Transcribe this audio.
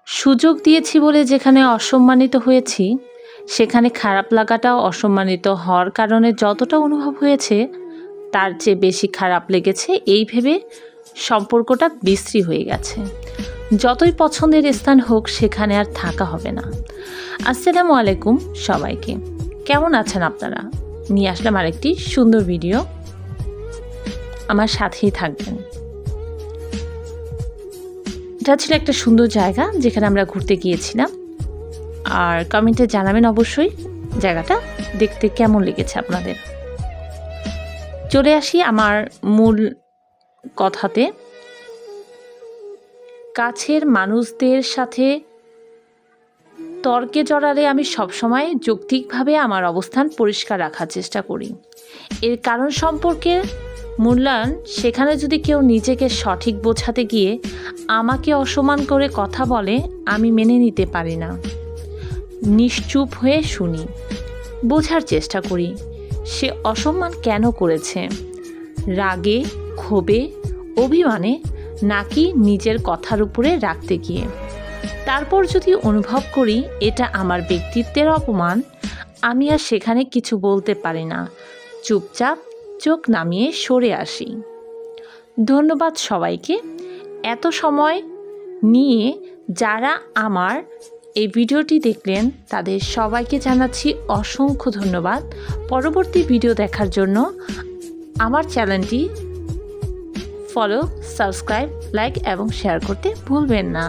সুযোগ দিয়েছি বলে যেখানে অসম্মানিত হয়েছি, সেখানে খারাপ লাগাটাও অসম্মানিত হওয়ার কারণে যতটা অনুভব হয়েছে তার চেয়ে বেশি খারাপ লেগেছে এই ভেবে সম্পর্কটা বিশ্রী হয়ে গেছে। যতই পছন্দের স্থান হোক সেখানে আর থাকা হবে না। আসসালামু আলাইকুম সবাইকে, কেমন আছেন আপনারা? নিয়ে আসলাম আরেকটি সুন্দর ভিডিও, আমার সাথেই থাকবেন। এটা ছিল একটা সুন্দর জায়গা যেখানে আমরা ঘুরতে গিয়েছিলাম, আর কমেন্টে জানাবেন অবশ্যই জায়গাটা দেখতে কেমন লেগেছে আপনাদের। চলে আসি আমার মূল কথাতে। কাছের মানুষদের সাথে তর্কে জড়ালে আমি সবসময় যৌক্তিকভাবে আমার অবস্থান পরিষ্কার রাখার চেষ্টা করি। এর কারণ সম্পর্কে মূল্যায়ন, সেখানে যদি কেউ নিজেকে সঠিক বোঝাতে গিয়ে আমাকে অসম্মান করে কথা বলে, আমি মেনে নিতে পারি না। নিশ্চুপ হয়ে শুনি, বোঝার চেষ্টা করি সে অসম্মান কেন করেছে, রাগে, ক্ষোভে, অভিমানে, নাকি নিজের কথার উপরে রাখতে গিয়ে। তারপর যদি অনুভব করি এটা আমার ব্যক্তিত্বের অপমান, আমি আর সেখানে কিছু বলতে পারি না, চুপচাপ চোখ নামিয়ে সরে আসি। ধন্যবাদ সবাইকে এত সময় নিয়ে যারা আমার এই ভিডিওটি দেখলেন, তাদের সবাইকে জানাচ্ছি অসংখ্য ধন্যবাদ। পরবর্তী ভিডিও দেখার জন্য আমার চ্যানেলটি ফলো, সাবস্ক্রাইব, লাইক এবং শেয়ার করতে ভুলবেন না।